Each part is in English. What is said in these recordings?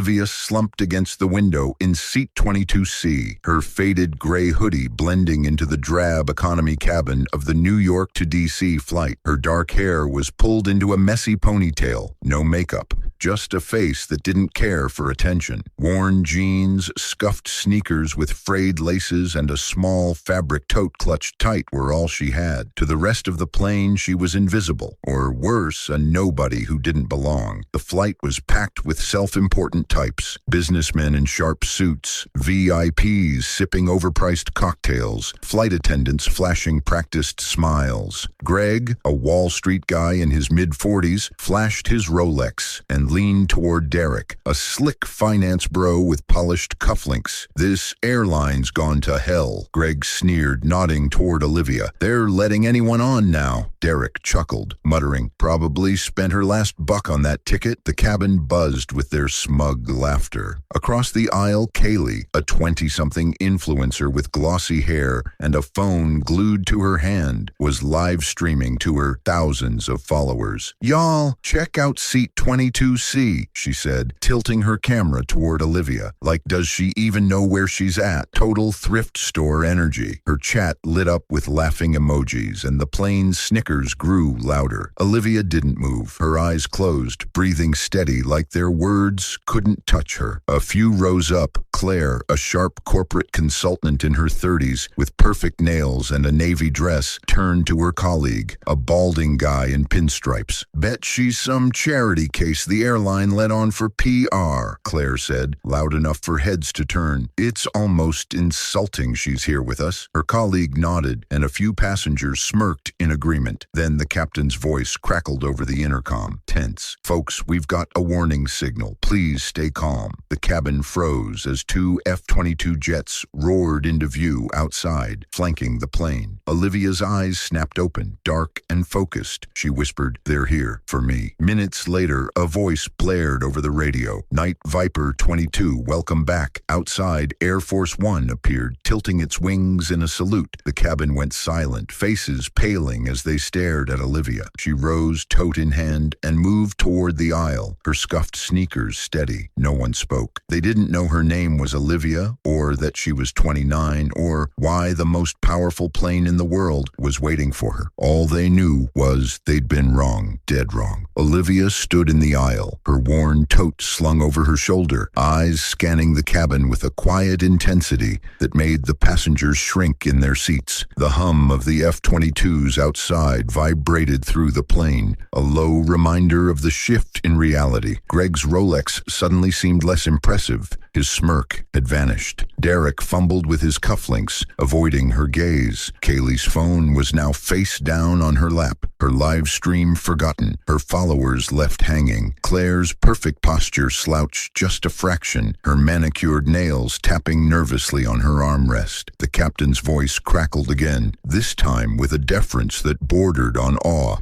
Olivia slumped against the window in seat 22C, her faded gray hoodie blending into the drab economy cabin of the New York to D.C. flight. Her dark hair was pulled into a messy ponytail, no makeup, just a face that didn't care for attention. Worn jeans, scuffed sneakers with frayed laces, and a small fabric tote clutched tight were all she had. To the rest of the plane, she was invisible, or worse, a nobody who didn't belong. The flight was packed with self-important types, businessmen in sharp suits, VIPs sipping overpriced cocktails, flight attendants flashing practiced smiles. Greg, a Wall Street guy in his mid-40s, flashed his Rolex and leaned toward Derek, a slick finance bro with polished cufflinks. "This airline's gone to hell," Greg sneered, nodding toward Olivia. "They're letting anyone on now." Derek chuckled, muttering, "Probably spent her last buck on that ticket." The cabin buzzed with their smug laughter. Across the aisle, Kaylee, a 20-something influencer with glossy hair and a phone glued to her hand, was live streaming to her thousands of followers. "Y'all, check out seat 22C, she said, tilting her camera toward Olivia. Like, does she even know where she's at? Total thrift store energy. Her chat lit up with laughing emojis, and the plane's snickers grew louder. Olivia didn't move, her eyes closed, breathing steady like their words couldn't touch her. A few rows up, Claire, a sharp corporate consultant in her 30s with perfect nails and a navy dress, turned to her colleague, a balding guy in pinstripes. "Bet she's some charity case the airline let on for PR, Claire said, loud enough for heads to turn. "It's almost insulting she's here with us." Her colleague nodded, and a few passengers smirked in agreement. Then the captain's voice crackled over the intercom. Tense. "Folks, we've got a warning signal. Please stay calm." The cabin froze as two F-22 jets roared into view outside, flanking the plane. Olivia's eyes snapped open, dark and focused. She whispered, "They're here, for me." Minutes later, a voice blared over the radio. "Night Viper 22, welcome back." Outside, Air Force One appeared, tilting its wings in a salute. The cabin went silent, faces paling as they stared at Olivia. She rose, tote in hand, and moved toward the aisle, her scuffed sneakers steady. No one spoke. They didn't know her name was Olivia, or that she was 29, or why the most powerful plane in the world was waiting for her. All they knew was they'd been wrong, dead wrong. Olivia stood in the aisle, her worn tote slung over her shoulder, eyes scanning the cabin with a quiet intensity that made the passengers shrink in their seats. The hum of the F-22s outside vibrated through the plane, a low reminder of the shift in reality. Greg's Rolex suddenly seemed less impressive. His smirk had vanished. Derek fumbled with his cufflinks, avoiding her gaze. Kaylee's phone was now face down on her lap, her live stream forgotten, her followers left hanging. Claire's perfect posture slouched just a fraction, her manicured nails tapping nervously on her armrest. The captain's voice crackled again, this time with a deference that bordered on awe.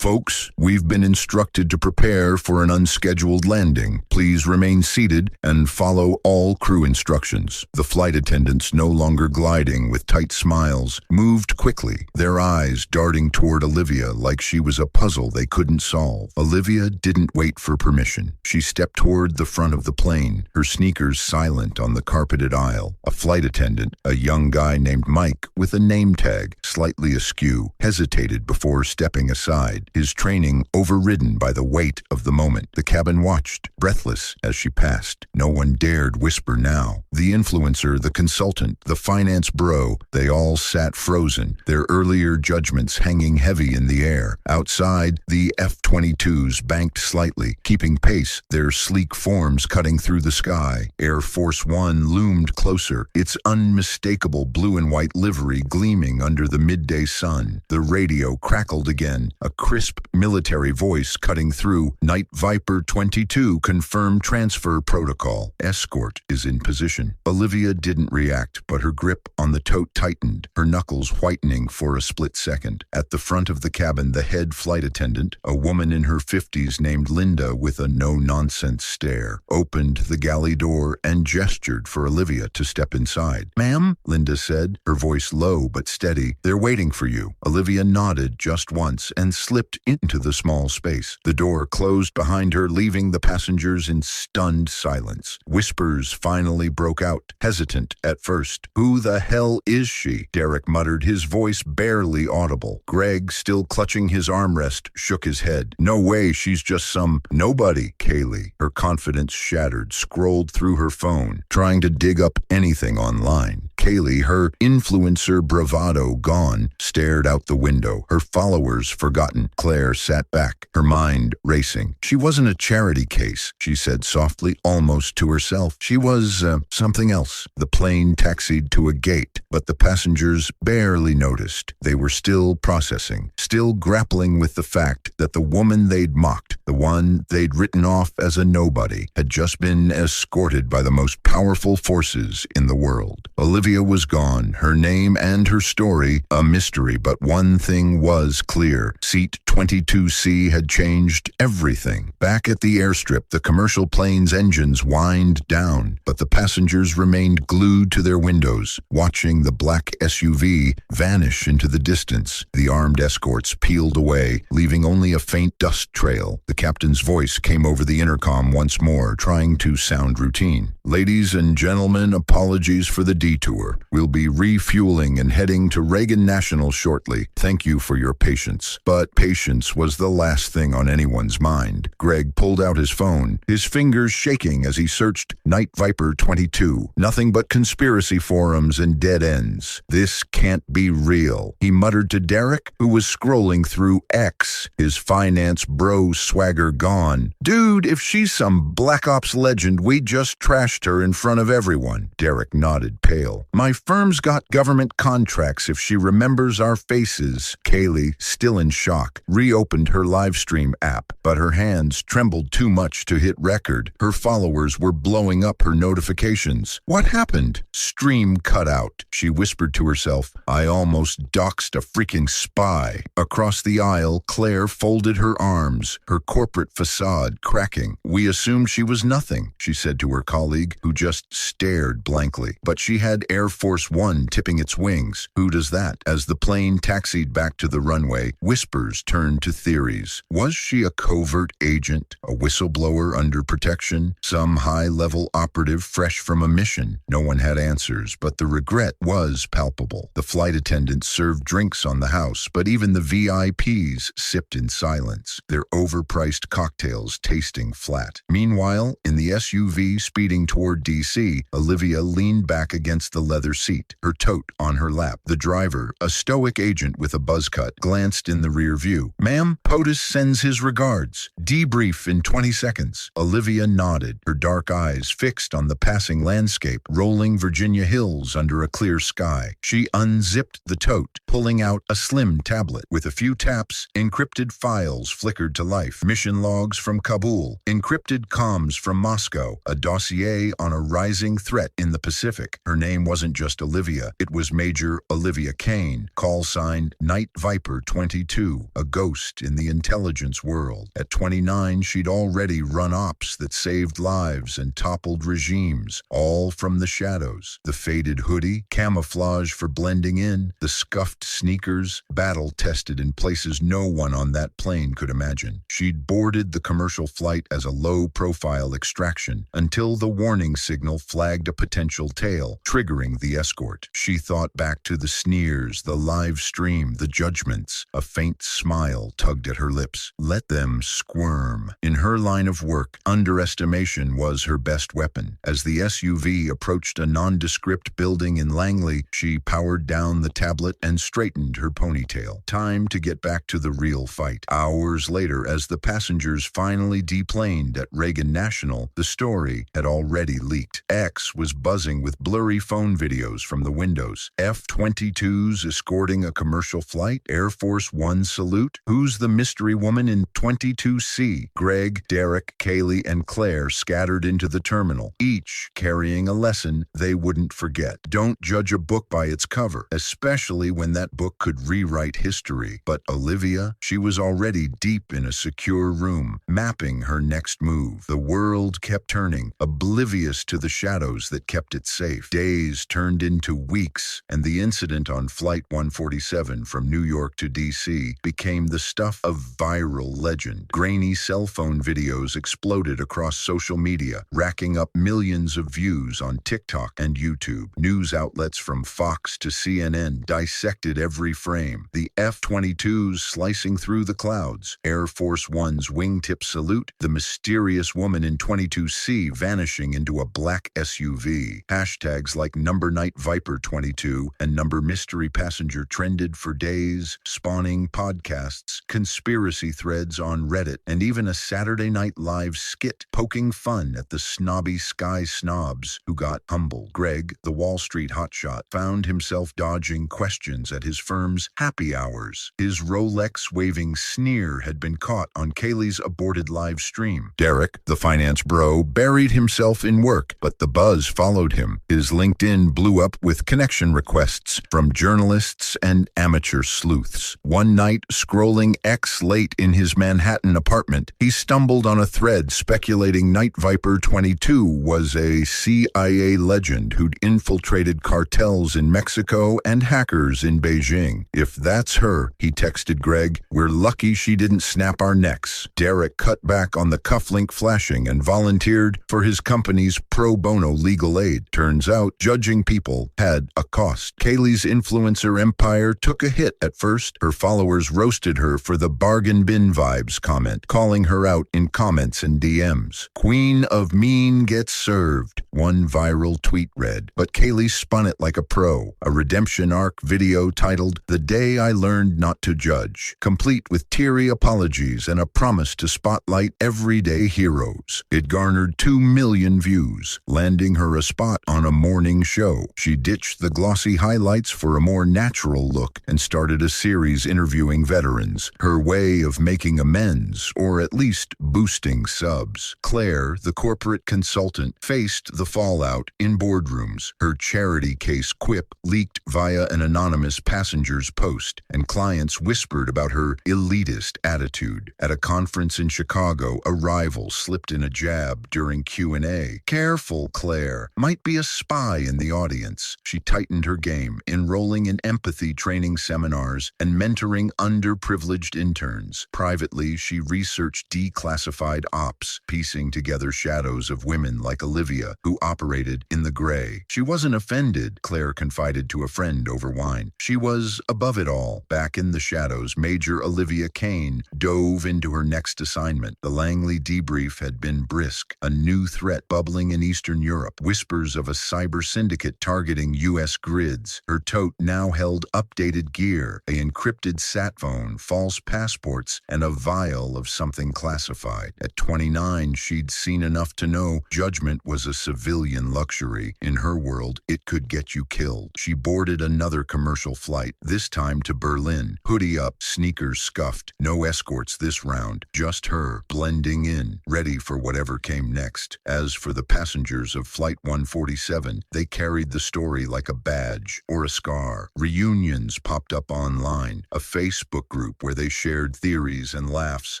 Folks, we've been instructed to prepare for an unscheduled landing. Please remain seated and follow all crew instructions." The flight attendants, no longer gliding with tight smiles, moved quickly, their eyes darting toward Olivia like she was a puzzle they couldn't solve. Olivia didn't wait for permission. She stepped toward the front of the plane, her sneakers silent on the carpeted aisle. A flight attendant, a young guy named Mike with a name tag slightly askew, hesitated before stepping aside, his training overridden by the weight of the moment. The cabin watched, breathless, as she passed. No one dared whisper now. The influencer, the consultant, the finance bro, they all sat frozen, their earlier judgments hanging heavy in the air. Outside, the F-22s banked slightly, keeping pace, their sleek forms cutting through the sky. Air Force One loomed closer, its unmistakable blue and white livery gleaming under the midday sun. The radio crackled again, a crisp military voice cutting through. "Night Viper 22 confirmed transfer protocol. Escort is in position." Olivia didn't react, but her grip on the tote tightened, her knuckles whitening for a split second. At the front of the cabin, the head flight attendant, a woman in her 50s named Linda with a no-nonsense stare, opened the galley door and gestured for Olivia to step inside. "Ma'am," Linda said, her voice low but steady, "they're waiting for you." Olivia nodded just once and slipped into the small space. The door closed behind her, leaving the passengers in stunned silence. Whispers finally broke out, hesitant at first. "Who the hell is she?" Derek muttered, his voice barely audible. Greg, still clutching his armrest, shook his head. "No way, she's just some nobody." Kaylee, her confidence shattered, scrolled through her phone, trying to dig up anything online. Kaylee, her influencer bravado gone, stared out the window, her followers forgotten. Claire sat back, her mind racing. She wasn't a charity case, she said softly, almost to herself. She was something else. The plane taxied to a gate, but the passengers barely noticed. They were still processing, still grappling with the fact that the woman they'd mocked, the one they'd written off as a nobody, had just been escorted by the most powerful forces in the world. Olivia was gone, her name and her story a mystery, but one thing was clear. Seat 22C had changed everything. Back at the airstrip, the commercial plane's engines whined down, but the passengers remained glued to their windows, watching the black SUV vanish into the distance. The armed escorts peeled away, leaving only a faint dust trail. The captain's voice came over the intercom once more, trying to sound routine. "Ladies and gentlemen, apologies for the detour. We'll be refueling and heading to Reagan National shortly. Thank you for your patience." But patience was the last thing on anyone's mind. Greg pulled out his phone, his fingers shaking as he searched Night Viper 22. Nothing but conspiracy forums and dead ends. "This can't be real," he muttered to Derek, who was scrolling through X, his finance bro swagger gone. "Dude, if she's some Black Ops legend, we just trashed her in front of everyone." Derek nodded, pale. "My firm's got government contracts if she remembers our faces." Kaylee, still in shock, reopened her livestream app, but her hands trembled too much to hit record. Her followers were blowing up her notifications. "What happened?" "Stream cut out," she whispered to herself. "I almost doxed a freaking spy." Across the aisle, Claire folded her arms, her corporate facade cracking. "We assumed she was nothing," she said to her colleague, who just stared blankly. "But she had Air Force One tipping its wings. Who does that?" As the plane taxied back to the runway, whispers turned to theories. Was she a covert agent, a whistleblower under protection, some high-level operative fresh from a mission? No one had answers, but the regret was palpable. The flight attendants served drinks on the house, but even the VIPs sipped in silence, their overpriced cocktails tasting flat. Meanwhile, in the SUV speeding toward D.C., Olivia leaned back against the leather seat, her tote on her lap. The driver, a stoic agent with a buzz cut, glanced in the rear view. "Ma'am, POTUS sends his regards. Debrief in 20 seconds. Olivia nodded, her dark eyes fixed on the passing landscape, rolling Virginia hills under a clear sky. She unzipped the tote, pulling out a slim tablet. With a few taps, encrypted files flickered to life. Mission logs from Kabul, encrypted comms from Moscow, a dossier on a rising threat in the Pacific. Her name wasn't just Olivia, it was Major Olivia Kane, call signed Night Viper 22, a ghost in the intelligence world. At 29, she'd already run ops that saved lives and toppled regimes, all from the shadows. The faded hoodie, camouflage for blending in, the scuffed sneakers, battle-tested in places no one on that plane could imagine. She'd boarded the commercial flight as a low-profile extraction until the warning signal flagged a potential tail, triggering the escort. She thought back to the sneers, the live stream, the judgments. A faint smile tugged at her lips. Let them squirm. In her line of work, underestimation was her best weapon. As the SUV approached a nondescript building in Langley, she powered down the tablet and straightened her ponytail. Time to get back to the real fight. Hours later, as the passengers finally deplaned at Reagan National, the story had already leaked. X was buzzing with blurry phone videos from the windows. F-22s escorting a commercial flight? Air Force One salute? Who's the mystery woman in 22C? Greg, Derek, Kaylee, and Claire scattered into the terminal, each carrying a lesson they wouldn't forget. Don't judge a book by its cover, especially when that book could rewrite history. But Olivia, she was already deep in a secure room, mapping her next move. The world kept turning, oblivious to the shadows that kept it safe. Days turned into weeks, and the incident on Flight 147 from New York to D.C. 22C became the stuff of viral legend. Grainy cell phone videos exploded across social media, racking up millions of views on TikTok and YouTube. News outlets from Fox to CNN dissected every frame. The F-22s slicing through the clouds, Air Force One's wingtip salute, the mysterious woman in 22C vanishing into a black SUV. Hashtags like Number Night Viper 22 and Number Mystery Passenger trended for days, spawning podcasts, conspiracy threads on Reddit, and even a Saturday Night Live skit poking fun at the snobby sky snobs who got humbled. Greg, the Wall Street hotshot, found himself dodging questions at his firm's happy hours. His Rolex-waving sneer had been caught on Kaylee's aborted live stream. Derek, the finance bro, buried himself in work, but the buzz followed him. His LinkedIn blew up with connection requests from journalists and amateur sleuths. One night, scrolling X late in his Manhattan apartment, he stumbled on a thread speculating Night Viper 22 was a CIA legend who'd infiltrated cartels in Mexico and hackers in Beijing. If that's her, he texted Greg, we're lucky she didn't snap our necks. Derek cut back on the cufflink flashing and volunteered for his company's pro bono legal aid. Turns out, judging people had a cost. Kaylee's influencer empire took a hit at first. Her followers roasted her for the bargain bin vibes comment, calling her out in comments and DMs. Queen of Mean gets served, one viral tweet read, but Kaylee spun it like a pro. A redemption arc video titled The Day I Learned Not to Judge, complete with teary apologies and a promise to spotlight everyday heroes. It garnered 2 million views, landing her a spot on a morning show. She ditched the glossy highlights for a more natural look and started a series interviewing veterans, her way of making amends, or at least boosting subs. Claire, the corporate consultant, faced the fallout in boardrooms. Her charity case quip leaked via an anonymous passenger's post, and clients whispered about her elitist attitude. At a conference in Chicago, a rival slipped in a jab during Q&A. Careful, Claire. Might be a spy in the audience. She tightened her game, enrolling in empathy training seminars and mentoring underprivileged interns. Privately, she researched declassified ops, piecing together shadows of women like Olivia, who operated in the gray. She wasn't offended, Claire confided to a friend over wine. She was above it all. Back in the shadows, Major Olivia Kane dove into her next assignment. The Langley debrief had been brisk, a new threat bubbling in Eastern Europe, whispers of a cyber syndicate targeting U.S. grids. Her tote now held updated gear, a encrypted sat phone, false passports, and a vial of something classified. At 29, she'd seen enough to know judgment was a civilian luxury. In her world, it could get you killed. She boarded another commercial flight, this time to Berlin. Hoodie up, sneakers scuffed. No escorts this round, just her, blending in, ready for whatever came next. As for the passengers of Flight 147, they carried the story like a badge or a scar. Reunions popped up online, a Facebook group where they shared theories and laughs,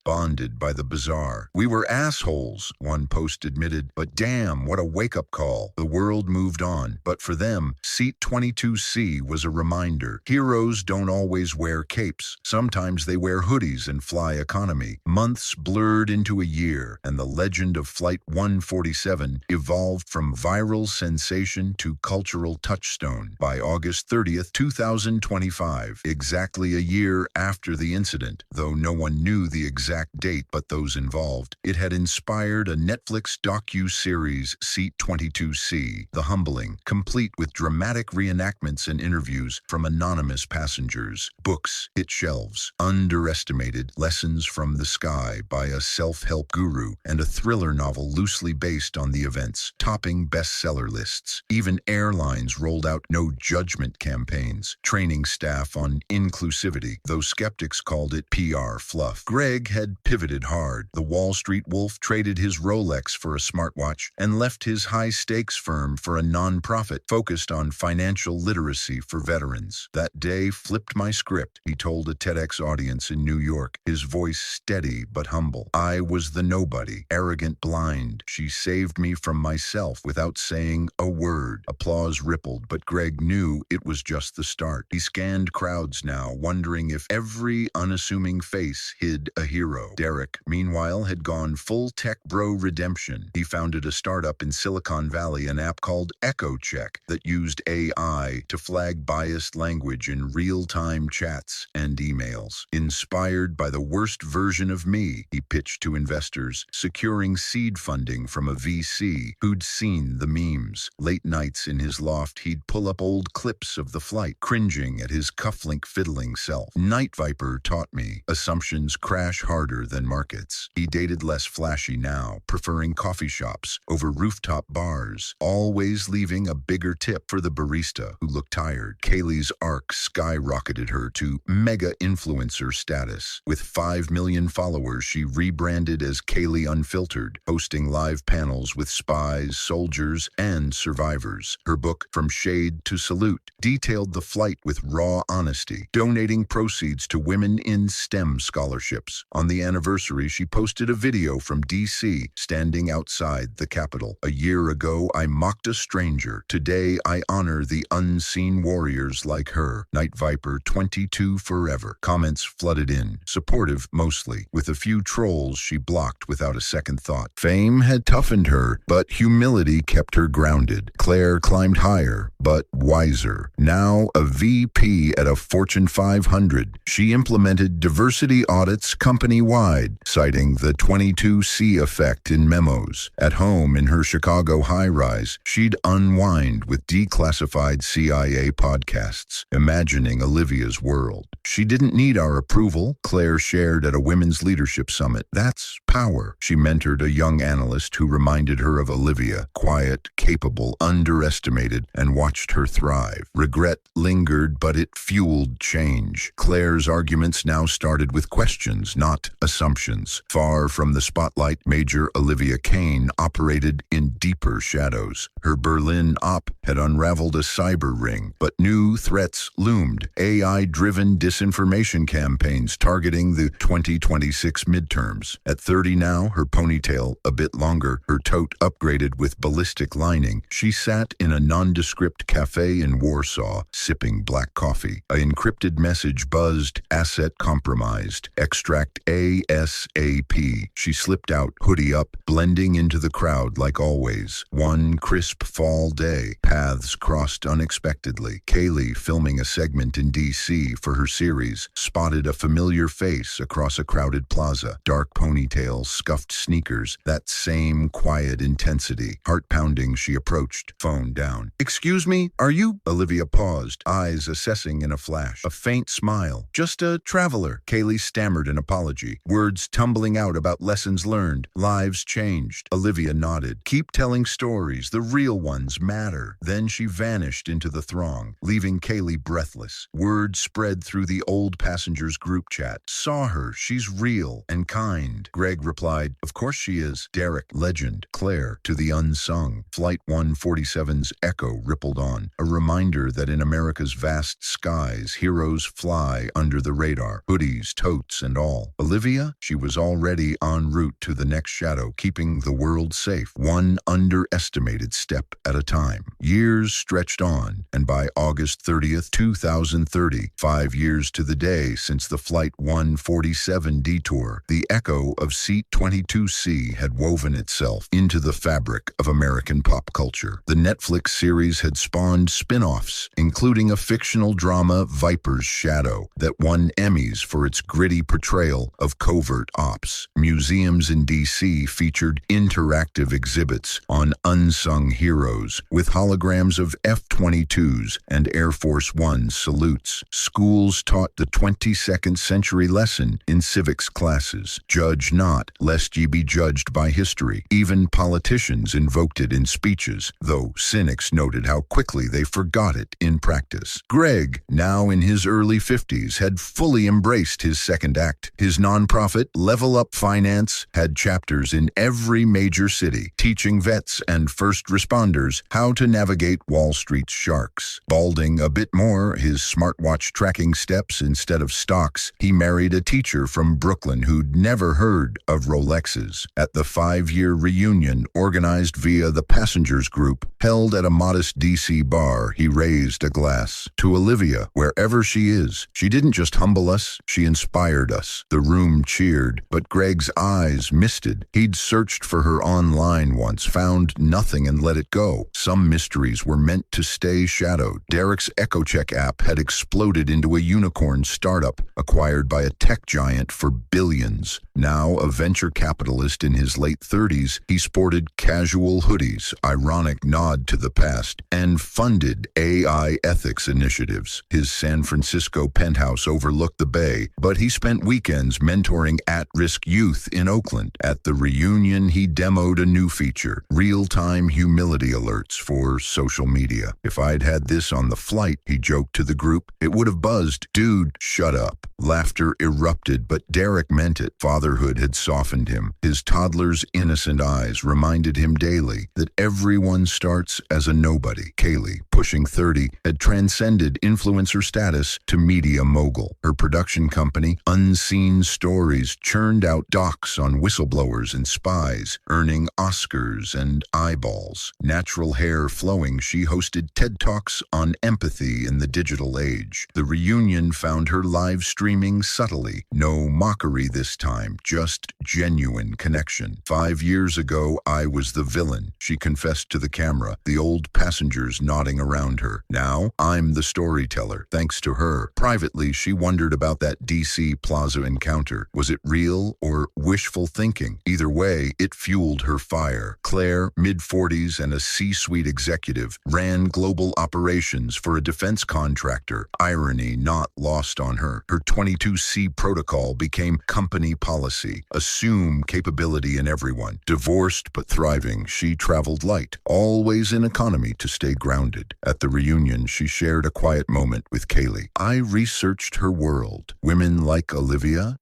bonded by the bizarre. We were assholes, one post admitted, but damn, what a wake-up call. The world moved on, but for them, Seat 22C was a reminder. Heroes don't always wear capes. Sometimes they wear hoodies and fly economy. Months blurred into a year, and the legend of Flight 147 evolved from viral sensation to cultural touchstone. By August 30th, 2025, exactly a year after the incident, though no one knew the exact date but those involved, it had inspired a Netflix docu-series, Seat 22C, The Humbling, complete with dramatic reenactments and interviews from anonymous passengers. Books hit shelves, Underestimated, Lessons from the Sky by a self-help guru, and a thriller novel loosely based on the events, topping bestseller lists. Even airlines rolled out no judgment campaigns, training staff on inclusivity, though skeptics called it PR fluff. Greg had pivoted hard. The Wall Street wolf traded his Rolex for a smartwatch and left his high-stakes firm for a non-profit focused on financial literacy for veterans. That day flipped my script, he told a TEDx audience in New York, his voice steady but humble. I was the nobody, arrogant blind. She saved me from myself without saying a word. Applause rippled, but Greg knew it was just the start. He scanned crowds now, wondering if every unassuming face hid a hero. Derek, meanwhile, had gone full tech bro redemption. He founded a startup in Silicon Valley, an app called EchoCheck that used AI to flag biased language in real-time chats and emails. Inspired by the worst version of me, he pitched to investors, securing seed funding from a VC who'd seen the memes. Late nights in his loft, he'd pull up old clips of the flight, cringing at his cufflink fiddling self. Night Viper taught me assumptions crash harder than markets. He dated less flashy now, preferring coffee shops over rooftop bars, always leaving a bigger tip for the barista who looked tired. Kaylee's arc skyrocketed her to mega influencer status. With 5 million followers, she rebranded as Kaylee Unfiltered, hosting live panels with spies, soldiers, and survivors. Her book, From Shade to Salute, detailed the flight with raw honesty, donating proceeds to women in STEM scholarships. On the anniversary, she posted a video from DC, standing outside the Capitol. A year ago, I mocked a stranger. Today, I honor the unseen warriors like her. Night Viper 22 forever. Comments flooded in, supportive mostly. With a few trolls she blocked without a second thought. Fame had toughened her, but humility kept her grounded. Claire climbed higher, but wiser. Now a VP at a Fortune 500, she implemented diversity audits company-wide, citing the 22C effect in memos. At home in her Chicago high-rise, she'd unwind with declassified CIA podcasts, imagining Olivia's world. She didn't need our approval, Claire shared at a women's leadership summit. That's power. She mentored a young analyst who reminded her of Olivia, quiet, capable, underestimated, and watched her thrive. Regret lingered, but it fueled change. Claire's arguments now started with questions, not assumptions. Far from the spotlight, Major Olivia Kane operated in deeper shadows. Her Berlin op had unraveled a cyber ring, but new threats loomed. AI-driven disinformation campaigns targeting the 2026 midterms. At 30 now, her ponytail a bit longer, her tote upgraded with ballistic lining, she sat in a nondescript cafe in Warsaw, sipping black coffee. An encrypted message buzzed, asset compromised, extract ASAP. She slipped out, hoodie up, blending into the crowd like always. One crisp fall day, paths crossed unexpectedly. Kaylee, filming a segment in DC for her series, spotted a familiar face across a crowded plaza. Dark ponytail, scuffed sneakers, that same quiet intensity. Heart-pounding, she approached, phone down. "Excuse me, are you?" Olivia paused, eyes assessing in a flash. A faint smile. "Just a traveler." Kaylee stammered an apology, words tumbling out about lessons learned, lives changed. Olivia nodded. "Keep telling stories, the real ones matter." Then she vanished into the throng, leaving Kaylee breathless. Word spread through the old passengers group chat. "Saw her, she's real and kind." Greg replied, "Of course she is." Derek, legend. Claire, to the unsung. Flight 147's echo rippled on, a reminder that in America's vast skies, heroes fly under the radar, hoodies, totes, and all. Olivia, she was already en route to the next shadow, keeping the world safe, one underestimated step at a time. Years stretched on, and by August 30th, 2030, 5 years to the day since the Flight 147 detour, the echo of Seat 22C had woven itself into the fabric of American pop culture. The Netflix series had spawned spin-offs, including a fictional drama, Viper's Shadow, that won Emmys for its gritty portrayal of covert ops. Museums in DC featured interactive exhibits on unsung heroes, with holograms of F-22s and Air Force One salutes. Schools taught the 22nd century lesson in civics classes. Judge not, lest ye be judged by history. Even politicians invoked it in speeches, though cynics noted how quickly they forgot it in practice. Greg, now in his early 50s, had fully embraced his second act. His nonprofit, Level Up Finance, had chapters in every major city, teaching vets and first responders how to navigate Wall Street's sharks. Balding a bit more, his smartwatch tracking steps instead of stocks, he married a teacher from Brooklyn who'd never heard of Rolexes. At the 5-year reunion organized via the Passengers Group, held at a modest DC bar, he raised a glass. To Olivia, wherever she is. She didn't just humble us, she inspired us. The room cheered, but Greg's eyes misted. He'd searched for her online once, found nothing and let it go. Some mysteries were meant to stay shadowed. Derek's EchoCheck app had exploded into a unicorn startup, acquired by a tech giant for billions. Now a venture capitalist in his late 30s, he sported casual hoodies, ironic nod to the past, and funded AI ethics initiatives. His San Francisco penthouse overlooked the bay, but he spent weekends mentoring at-risk youth in Oakland. At the reunion, he demoed a new feature, real-time humility alerts for social media. If I'd had this on the flight, he joked to the group, it would have buzzed, dude, shut up. Laughter erupted, but Derek meant it. Fatherhood had softened him. His toddler's innocent eyes reminded him daily that everyone starts as a nobody. Kaylee, pushing 30, had transcended influencer status to media mogul. Her production company, Unseen Stories, churned out docs on whistleblowers and spies, earning Oscars and eyeballs. Natural hair flowing, she hosted TED Talks on empathy in the digital age. The reunion found her live streaming subtly. No mockery this time, just genuine connection. 5 years ago, I was the villain, she confessed to the camera, the old passengers nodding around her. Now, I'm the storyteller, thanks to her. Privately, she wondered about that DC Plaza encounter. Was it real or wishful thinking? Either way, it fueled her fire. Claire, mid-40s and a C-suite executive, ran global operations for a defense contractor. Irony not lost on her. Her 22C protocol became company policy. Assume capability in everyone. Divorced but thriving, she traveled light, always in economy to stay grounded. At the reunion, she shared a quiet moment with Kaylee. I researched her world. Women like Olivia,